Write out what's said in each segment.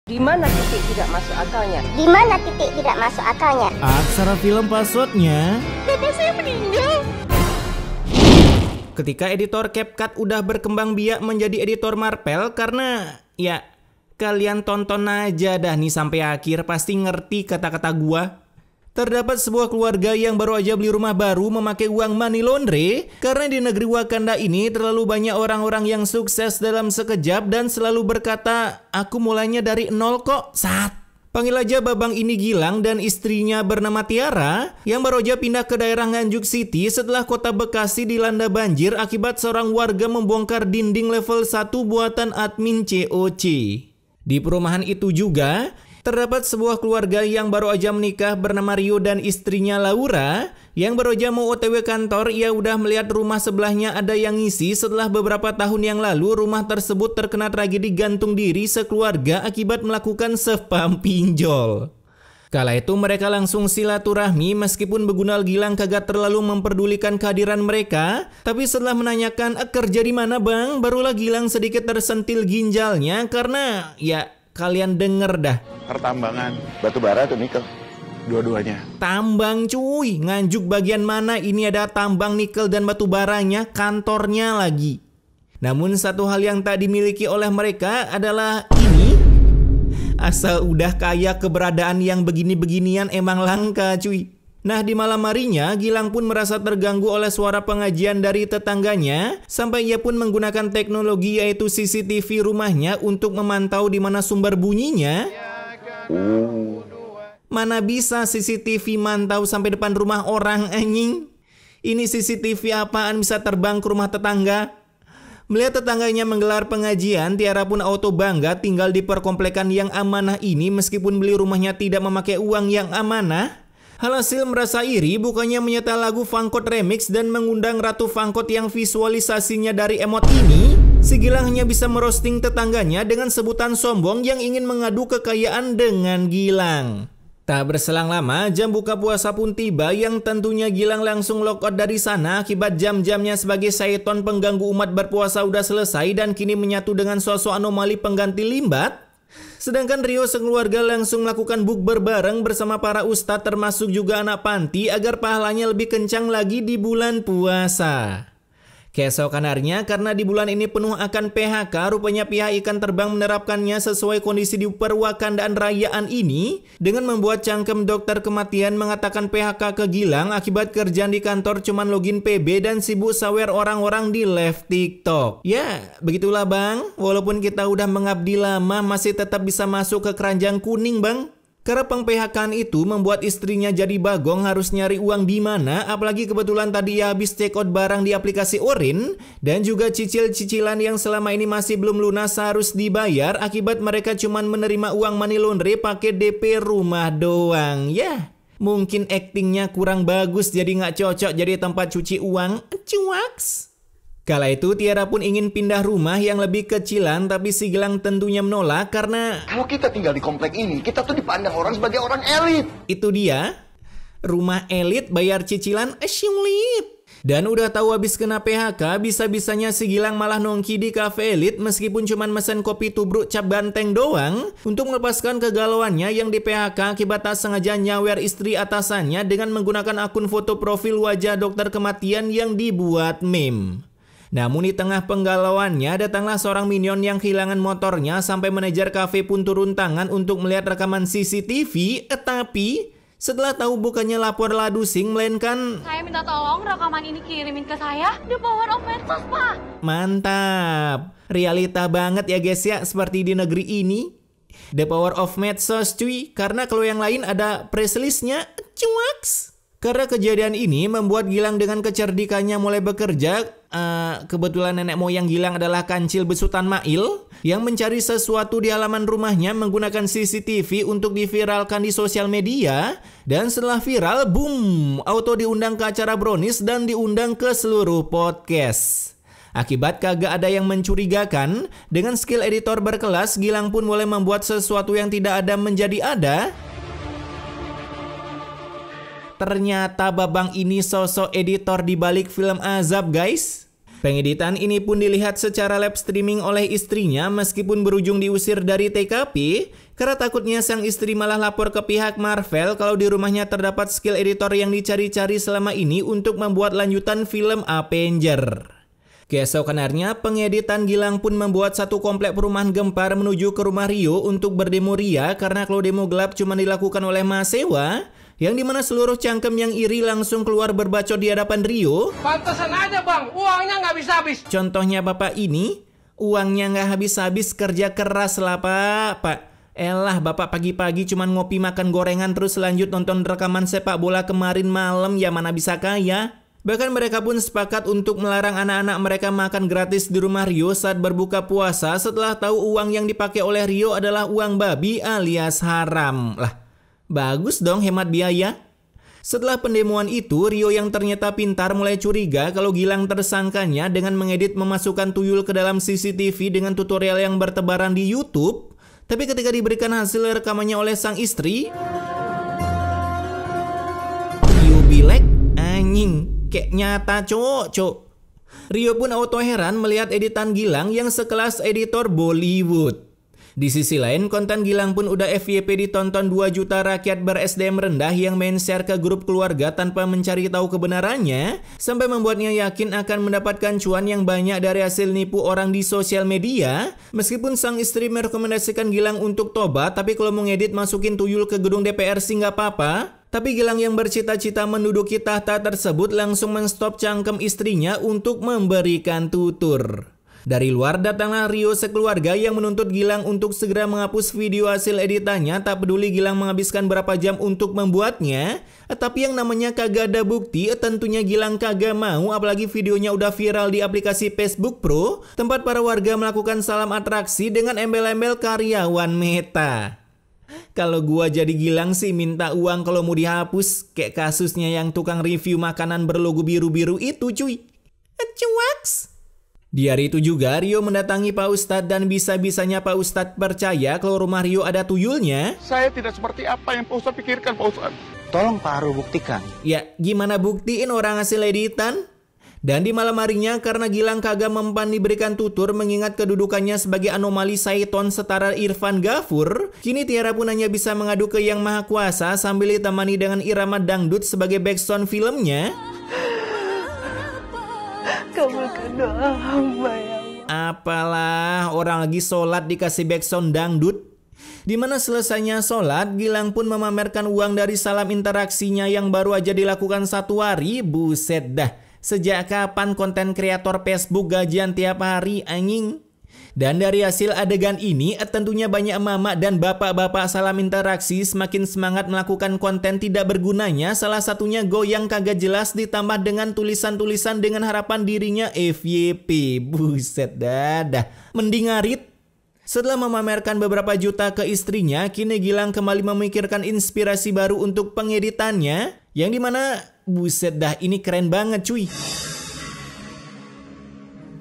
Di mana titik tidak masuk akalnya? Di mana titik tidak masuk akalnya? Aksara film passwordnya. Bapak saya meninggal. Ketika editor CapCut udah berkembang biak menjadi editor Marvel karena ya kalian tonton aja dah nih sampai akhir pasti ngerti kata-kata gua. Terdapat sebuah keluarga yang baru aja beli rumah baru memakai uang money laundry karena di negeri Wakanda ini terlalu banyak orang-orang yang sukses dalam sekejap dan selalu berkata, aku mulainya dari nol kok, sat. Panggil aja babang ini Gilang dan istrinya bernama Tiara yang baru aja pindah ke daerah Nganjuk City setelah kota Bekasi dilanda banjir akibat seorang warga membongkar dinding level 1 buatan admin COC. Di perumahan itu juga terdapat sebuah keluarga yang baru aja menikah bernama Rio dan istrinya Laura yang baru aja mau OTW kantor. Ia udah melihat rumah sebelahnya ada yang ngisi setelah beberapa tahun yang lalu rumah tersebut terkena tragedi gantung diri sekeluarga akibat melakukan spam pinjol. Kala itu mereka langsung silaturahmi meskipun Begunal Gilang kagak terlalu memperdulikan kehadiran mereka. Tapi setelah menanyakan kerja di mana bang, barulah Gilang sedikit tersentil ginjalnya karena ya kalian denger dah. Pertambangan batu bara atau nikel? Dua-duanya. Tambang cuy, Nganjuk bagian mana ini ada tambang nikel dan batu baranya, kantornya lagi. Namun satu hal yang tak dimiliki oleh mereka adalah ini. Asal udah kaya keberadaan yang begini-beginian emang langka cuy. Nah di malam harinya Gilang pun merasa terganggu oleh suara pengajian dari tetangganya sampai ia pun menggunakan teknologi yaitu CCTV rumahnya untuk memantau di mana sumber bunyinya. Mana bisa CCTV mantau sampai depan rumah orang anjing. Ini CCTV apaan bisa terbang ke rumah tetangga? Melihat tetangganya menggelar pengajian, Tiara pun auto bangga tinggal di perkomplekan yang amanah ini meskipun beli rumahnya tidak memakai uang yang amanah. Alhasil merasa iri bukannya menyetel lagu Fangkot Remix dan mengundang Ratu Fangkot yang visualisasinya dari emot ini, si Gilang hanya bisa merosting tetangganya dengan sebutan sombong yang ingin mengadu kekayaan dengan Gilang. Tak berselang lama, jam buka puasa pun tiba yang tentunya Gilang langsung logout dari sana akibat jam-jamnya sebagai syaiton pengganggu umat berpuasa udah selesai dan kini menyatu dengan sosok anomali pengganti limbat. Sedangkan Rio sekeluarga langsung melakukan bukber bareng bersama para ustadz termasuk juga anak panti agar pahalanya lebih kencang lagi di bulan puasa. Keesokan harinya karena di bulan ini penuh akan PHK, rupanya pihak ikan terbang menerapkannya sesuai kondisi di perwakandaan rayaan ini dengan membuat cangkem dokter kematian mengatakan PHK ke Gilang akibat kerjaan di kantor cuman login PB dan sibuk sawer orang-orang di live TikTok. Ya, begitulah bang, walaupun kita udah mengabdi lama masih tetap bisa masuk ke keranjang kuning bang. Karena peng-PHK-an itu membuat istrinya jadi bagong harus nyari uang di mana, apalagi kebetulan tadi ia habis check out barang di aplikasi Orin dan juga cicil-cicilan yang selama ini masih belum lunas harus dibayar akibat mereka cuman menerima uang money laundry pakai DP rumah doang. Ya, mungkin aktingnya kurang bagus jadi nggak cocok jadi tempat cuci uang. Cuaks. Kala itu Tiara pun ingin pindah rumah yang lebih kecilan tapi si Gilang tentunya menolak karena Kalau kita tinggal di komplek ini, kita tuh dipandang orang sebagai orang elit. itu dia, rumah elit bayar cicilan sulit. Dan udah tahu habis kena PHK, bisa-bisanya si Gilang malah nongki di cafe elit meskipun cuman mesen kopi tubruk cap ganteng doang untuk melepaskan kegalauannya yang di PHK akibat tak sengaja nyawer istri atasannya dengan menggunakan akun foto profil wajah dokter kematian yang dibuat meme. Namun di tengah penggalauannya datanglah seorang minion yang kehilangan motornya sampai manajer kafe pun turun tangan untuk melihat rekaman CCTV. Tapi setelah tahu bukannya lapor ladusing melainkan saya minta tolong rekaman ini kirimin ke saya. The power of medsos, Pak. mantap, realita banget ya guys ya seperti di negeri ini. The power of medsos cuy, karena kalau yang lain ada press listnya cuaks. Karena kejadian ini membuat Gilang dengan kecerdikannya mulai bekerja. Kebetulan nenek moyang Gilang adalah kancil besutan Mail yang mencari sesuatu di halaman rumahnya menggunakan CCTV untuk diviralkan di sosial media. Dan setelah viral, boom, auto diundang ke acara brownies dan diundang ke seluruh podcast. Akibat kagak ada yang mencurigakan, dengan skill editor berkelas, Gilang pun mulai membuat sesuatu yang tidak ada menjadi ada. Ternyata babang ini sosok editor di balik film azab guys. Pengeditan ini pun dilihat secara live streaming oleh istrinya meskipun berujung diusir dari TKP karena takutnya sang istri malah lapor ke pihak Marvel kalau di rumahnya terdapat skill editor yang dicari-cari selama ini untuk membuat lanjutan film Avenger. Keesokan harinya, pengeditan Gilang pun membuat satu komplek perumahan gempar menuju ke rumah Rio untuk berdemo ria karena kalau demo gelap cuma dilakukan oleh Mas Sewa, yang dimana seluruh cangkem yang iri langsung keluar berbacot di hadapan Rio. Pantesan aja bang, uangnya nggak habis-habis. Contohnya bapak ini, uangnya nggak habis-habis, kerja keras lah pak. Elah bapak pagi-pagi cuman ngopi makan gorengan terus lanjut nonton rekaman sepak bola kemarin malam, ya mana bisa kaya. Bahkan mereka pun sepakat untuk melarang anak-anak mereka makan gratis di rumah Rio saat berbuka puasa setelah tahu uang yang dipakai oleh Rio adalah uang babi alias haram. Lah, bagus dong hemat biaya. Setelah pendemoan itu, Rio yang ternyata pintar mulai curiga kalau Gilang tersangkanya dengan mengedit memasukkan tuyul ke dalam CCTV dengan tutorial yang bertebaran di YouTube. Tapi ketika diberikan hasil rekamannya oleh sang istri, Rio bilek, anjing, kayak nyata cok. Rio pun auto heran melihat editan Gilang yang sekelas editor Bollywood. Di sisi lain, konten Gilang pun udah FYP ditonton 2 juta rakyat ber-SDM rendah yang main share ke grup keluarga tanpa mencari tahu kebenarannya, sampai membuatnya yakin akan mendapatkan cuan yang banyak dari hasil nipu orang di sosial media. Meskipun sang istri merekomendasikan Gilang untuk tobat, tapi kalau mau ngedit masukin tuyul ke gedung DPR sih nggak apa-apa. Tapi Gilang yang bercita-cita menduduki tahta tersebut langsung menstop cangkem istrinya untuk memberikan tutur. Dari luar datanglah Rio sekeluarga yang menuntut Gilang untuk segera menghapus video hasil editannya, tak peduli Gilang menghabiskan berapa jam untuk membuatnya. Tapi yang namanya kagak ada bukti, tentunya Gilang kagak mau, apalagi videonya udah viral di aplikasi Facebook Pro, tempat para warga melakukan salam atraksi dengan embel-embel karyawan Meta. Kalau gua jadi Gilang sih minta uang kalau mau dihapus, kayak kasusnya yang tukang review makanan berlogo biru-biru itu cuy. Cuaks. Di hari itu juga Rio mendatangi Pak Ustadz dan bisa-bisanya Pak Ustadz percaya kalau rumah Rio ada tuyulnya. Saya tidak seperti apa yang Pak Ustadz pikirkan, Pak Ustadz. Tolong Pak Aru buktikan. Ya, gimana buktiin orang hasil editan? Dan di malam harinya karena Gilang kagak mempan diberikan tutur mengingat kedudukannya sebagai anomali Saiton setara Irfan Ghafur, kini Tiara pun hanya bisa mengadu ke Yang Maha Kuasa sambil ditemani dengan irama dangdut sebagai backsound filmnya. Kabulkan doa hamba ya Allah. Apalah, orang lagi sholat dikasih backsound dangdut. Dimana selesainya sholat, Gilang pun memamerkan uang dari salam interaksinya yang baru aja dilakukan 1 hari. Buset dah, sejak kapan konten kreator Facebook gajian tiap hari anjing? Dan dari hasil adegan ini, tentunya banyak mama dan bapak-bapak salam interaksi semakin semangat melakukan konten tidak bergunanya. Salah satunya goyang kagak jelas ditambah dengan tulisan-tulisan dengan harapan dirinya FYP. Buset dadah, mending ngarit. Setelah memamerkan beberapa juta ke istrinya, kini Gilang kembali memikirkan inspirasi baru untuk pengeditannya. Yang dimana, buset dah, ini keren banget cuy.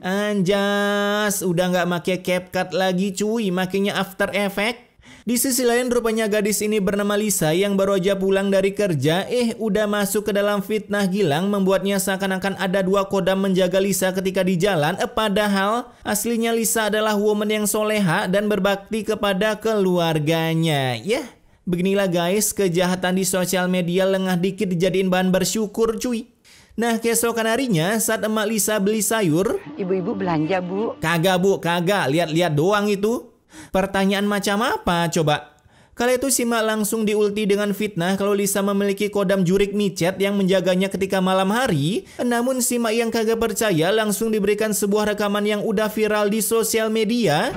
Anjas, udah nggak make CapCut lagi cuy, makanya After Effects. Di sisi lain rupanya gadis ini bernama Lisa yang baru aja pulang dari kerja, udah masuk ke dalam fitnah Gilang membuatnya seakan-akan ada 2 kodam menjaga Lisa ketika di jalan. Padahal aslinya Lisa adalah woman yang soleha dan berbakti kepada keluarganya. Yah, beginilah guys, kejahatan di sosial media lengah dikit dijadiin bahan bersyukur cuy. Nah, keesokan harinya saat emak Lisa beli sayur, Ibu-ibu belanja, Bu. kagak bu, kagak, lihat-lihat doang itu. Pertanyaan macam apa coba? Kala itu si mak langsung diulti dengan fitnah kalau Lisa memiliki kodam jurik micet yang menjaganya ketika malam hari. Namun si mak yang kagak percaya langsung diberikan sebuah rekaman yang udah viral di sosial media.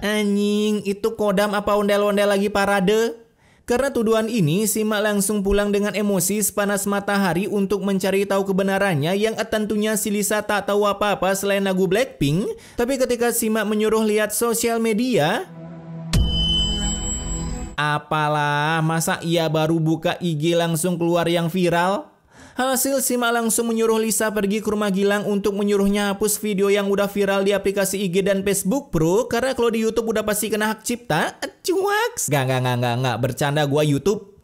Anjing, itu kodam apa ondel-ondel lagi parade? Karena tuduhan ini, si mak langsung pulang dengan emosi sepanas matahari untuk mencari tahu kebenarannya yang tentunya si Lisa tak tahu apa-apa selain lagu Blackpink. Tapi ketika si mak menyuruh lihat sosial media, apalah, masa ia baru buka IG langsung keluar yang viral? Hasil si mak langsung menyuruh Lisa pergi ke rumah Gilang untuk menyuruhnya hapus video yang udah viral di aplikasi IG dan Facebook Pro. Karena kalau di YouTube udah pasti kena hak cipta. Cuaks. Gak, bercanda gua YouTube.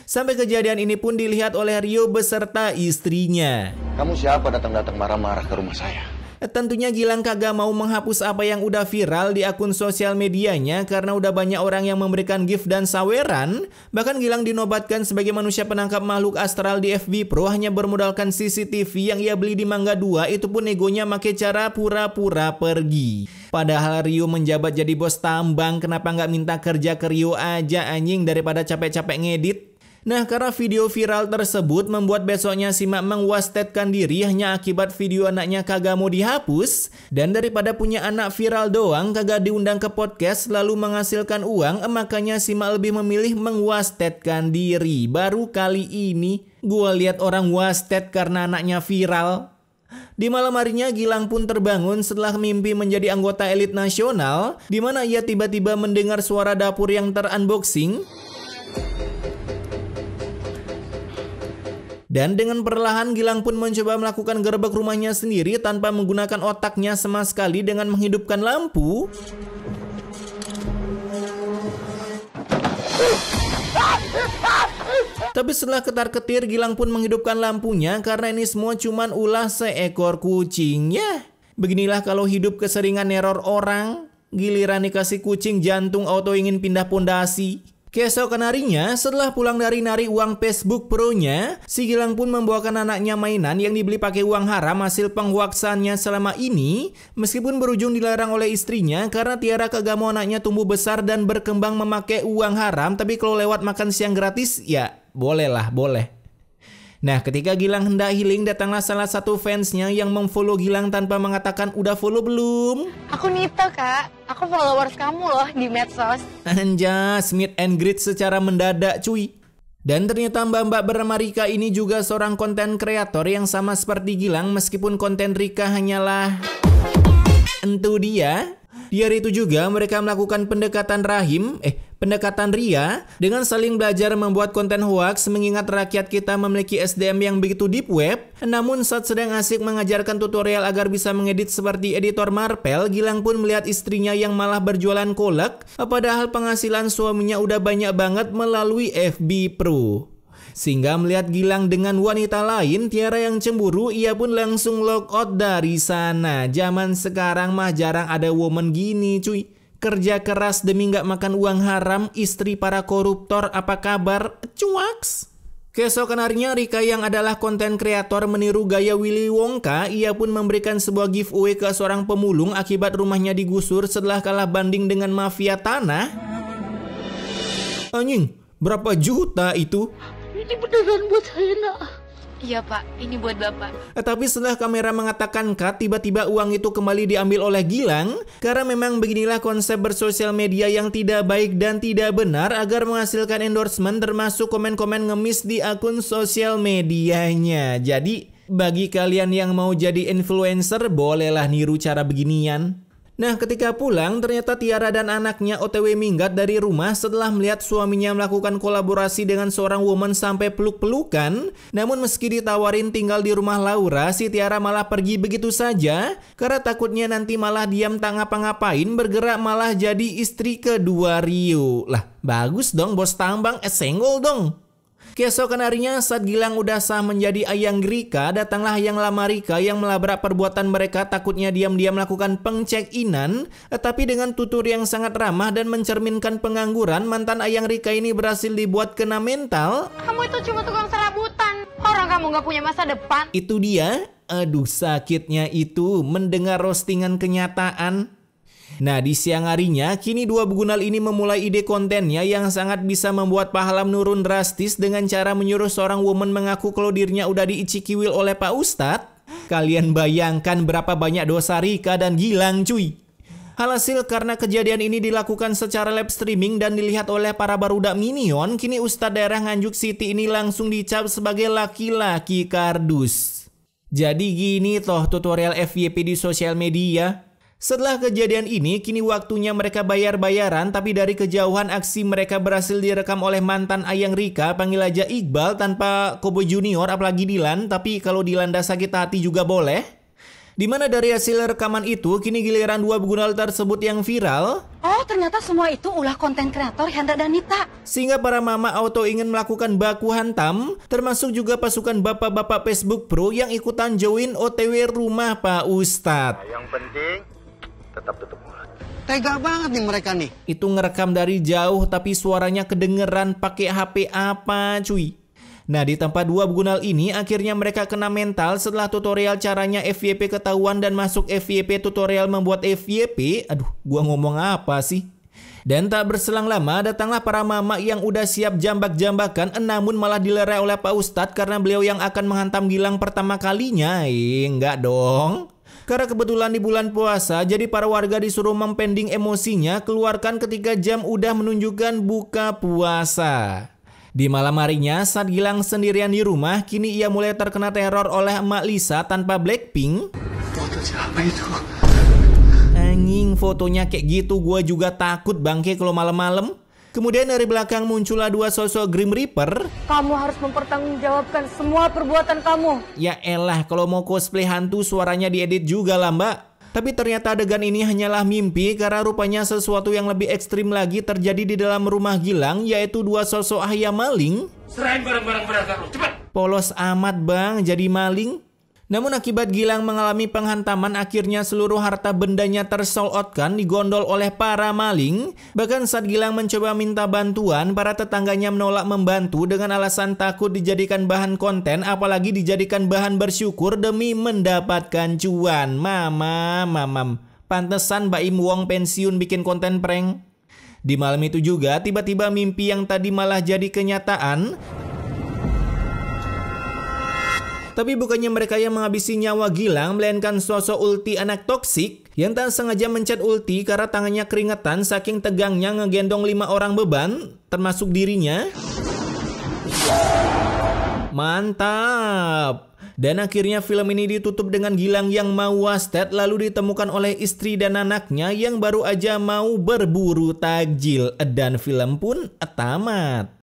Sampai kejadian ini pun dilihat oleh Rio beserta istrinya. Kamu siapa datang-datang marah-marah ke rumah saya? Tentunya Gilang kagak mau menghapus apa yang udah viral di akun sosial medianya karena udah banyak orang yang memberikan gift dan saweran. Bahkan Gilang dinobatkan sebagai manusia penangkap makhluk astral di FB Pro hanya bermodalkan CCTV yang ia beli di Mangga 2, itu pun negonya make cara pura-pura pergi. Padahal Rio menjabat jadi bos tambang, kenapa nggak minta kerja ke Rio aja anjing daripada capek-capek ngedit? Nah, karena video viral tersebut membuat besoknya si Mak mengwastetkan diri hanya akibat video anaknya kagak mau dihapus. Dan daripada punya anak viral doang kagak diundang ke podcast lalu menghasilkan uang, makanya si Mak lebih memilih mengwastetkan diri. Baru kali ini gua lihat orang wastet karena anaknya viral. Di malam harinya Gilang pun terbangun setelah mimpi menjadi anggota elit nasional, di mana ia tiba-tiba mendengar suara dapur yang terunboxing. Dan dengan perlahan Gilang pun mencoba melakukan gerbek rumahnya sendiri tanpa menggunakan otaknya sama sekali dengan menghidupkan lampu. Tapi setelah ketar-ketir Gilang pun menghidupkan lampunya karena ini semua cuman ulah seekor kucing. Ya, beginilah kalau hidup keseringan neror orang, giliran dikasih kucing jantung auto ingin pindah pondasi. Keesokan harinya, setelah pulang dari nari uang Facebook Pro-nya, si Gilang pun membawakan anaknya mainan yang dibeli pakai uang haram hasil penghoaksannya selama ini, meskipun berujung dilarang oleh istrinya karena Tiara kagak mau anaknya tumbuh besar dan berkembang memakai uang haram, tapi kalau lewat makan siang gratis, ya bolehlah, boleh. Nah, ketika Gilang hendak healing, datanglah salah satu fansnya yang memfollow Gilang tanpa mengatakan udah follow belum. Aku Nita, Kak. Aku followers kamu loh di medsos. Anjas, meet and greet secara mendadak cuy. Dan ternyata mbak-mbak bernama Rika ini juga seorang konten kreator yang sama seperti Gilang, meskipun konten Rika hanyalah entu dia. Di hari itu juga mereka melakukan pendekatan ria dengan saling belajar membuat konten hoax mengingat rakyat kita memiliki SDM yang begitu deep web. Namun saat sedang asik mengajarkan tutorial agar bisa mengedit seperti editor Marvel, Gilang pun melihat istrinya yang malah berjualan kolak, padahal penghasilan suaminya udah banyak banget melalui FB Pro. Sehingga melihat Gilang dengan wanita lain, Tiara yang cemburu, ia pun langsung log out dari sana. Zaman sekarang mah jarang ada woman gini cuy. Kerja keras demi nggak makan uang haram, istri para koruptor, apa kabar? Cuaks! Keesokan harinya Rika yang adalah konten kreator meniru gaya Willy Wonka, ia pun memberikan sebuah giveaway ke seorang pemulung akibat rumahnya digusur setelah kalah banding dengan mafia tanah. Anjing, berapa juta itu? Ini beneran buat saya, nak. Iya, Pak. Ini buat Bapak. Tapi setelah kamera mengatakan cut, tiba-tiba uang itu kembali diambil oleh Gilang. Karena memang beginilah konsep bersosial media yang tidak baik dan tidak benar agar menghasilkan endorsement termasuk komen-komen ngemis di akun sosial medianya. Jadi bagi kalian yang mau jadi influencer, bolehlah niru cara beginian. Nah, ketika pulang, ternyata Tiara dan anaknya OTW minggat dari rumah setelah melihat suaminya melakukan kolaborasi dengan seorang woman sampai peluk-pelukan. Namun meski ditawarin tinggal di rumah Laura, si Tiara malah pergi begitu saja karena takutnya nanti malah diam tak ngapa-ngapain, bergerak malah jadi istri kedua Rio. Lah, bagus dong bos tambang, senggol dong. Keesokan harinya saat Gilang udah sah menjadi ayang Rika, datanglah ayang lama Rika yang melabrak perbuatan mereka takutnya diam-diam melakukan peng-check-inan. Tapi dengan tutur yang sangat ramah dan mencerminkan pengangguran, mantan ayang Rika ini berhasil dibuat kena mental. Kamu itu cuma tukang serabutan. Orang kamu nggak punya masa depan. Itu dia, aduh sakitnya itu mendengar roastingan kenyataan. Nah, di siang harinya, kini dua begunal ini memulai ide kontennya yang sangat bisa membuat pahala menurun drastis dengan cara menyuruh seorang woman mengaku kalau dirinya udah diicikiwil oleh Pak Ustadz. Kalian bayangkan berapa banyak dosa Rika dan Gilang cuy. Alhasil karena kejadian ini dilakukan secara live streaming dan dilihat oleh para barudak minion, kini Ustadz daerah Nganjuk City ini langsung dicap sebagai laki-laki kardus. Jadi gini toh tutorial FYP di sosial media. Setelah kejadian ini, kini waktunya mereka bayar-bayaran, tapi dari kejauhan aksi mereka berhasil direkam oleh mantan ayang Rika, panggil aja Iqbal tanpa Kobo Junior apalagi Dilan, tapi kalau Dilan dah sakit hati juga boleh. Di mana dari hasil rekaman itu, kini giliran dua begunal tersebut yang viral. Oh, ternyata semua itu ulah konten kreator Hendra dan Nita. Sehingga para mama auto ingin melakukan baku hantam, termasuk juga pasukan bapak-bapak Facebook Pro yang ikutan join OTW rumah Pak Ustadz. Yang penting tetap tutup mulut. Tega banget nih mereka nih. Itu ngerekam dari jauh tapi suaranya kedengeran pakai HP apa cuy. Nah, di tempat dua begunal ini akhirnya mereka kena mental setelah tutorial caranya FYP ketahuan dan masuk FYP tutorial membuat FYP. Aduh, gua ngomong apa sih? Dan tak berselang lama datanglah para mama yang udah siap jambak-jambakan, namun malah dilerai oleh Pak Ustadz karena beliau yang akan menghantam Gilang pertama kalinya. Enggak dong. Karena kebetulan di bulan puasa, jadi para warga disuruh mempending emosinya, keluarkan ketika jam udah menunjukkan buka puasa. Di malam harinya, saat Gilang sendirian di rumah, kini ia mulai terkena teror oleh emak Lisa tanpa Blackpink. Foto siapa itu? Anjing, fotonya kayak gitu, gua juga takut bangke kalau malam-malam. Kemudian dari belakang muncullah dua sosok Grim Reaper. Kamu harus mempertanggungjawabkan semua perbuatan kamu. Ya elah, kalau mau cosplay hantu suaranya diedit juga lah mbak. Tapi ternyata adegan ini hanyalah mimpi karena rupanya sesuatu yang lebih ekstrim lagi terjadi di dalam rumah Gilang, yaitu dua sosok ayam maling. Serahin barang-barang berharga lu, cepat. Polos amat bang jadi maling. Namun akibat Gilang mengalami penghantaman, akhirnya seluruh harta bendanya tersolotkan digondol oleh para maling. Bahkan saat Gilang mencoba minta bantuan, para tetangganya menolak membantu dengan alasan takut dijadikan bahan konten, apalagi dijadikan bahan bersyukur demi mendapatkan cuan. Mamam. Pantesan Mbak Im Wong pensiun bikin konten prank. Di malam itu juga tiba-tiba mimpi yang tadi malah jadi kenyataan. Tapi bukannya mereka yang menghabisi nyawa Gilang, melainkan sosok Ulti anak toksik yang tak sengaja mencet Ulti karena tangannya keringetan saking tegangnya ngegendong 5 orang beban, termasuk dirinya. Mantap! Dan akhirnya film ini ditutup dengan Gilang yang mau wasted lalu ditemukan oleh istri dan anaknya yang baru aja mau berburu takjil. Dan film pun tamat.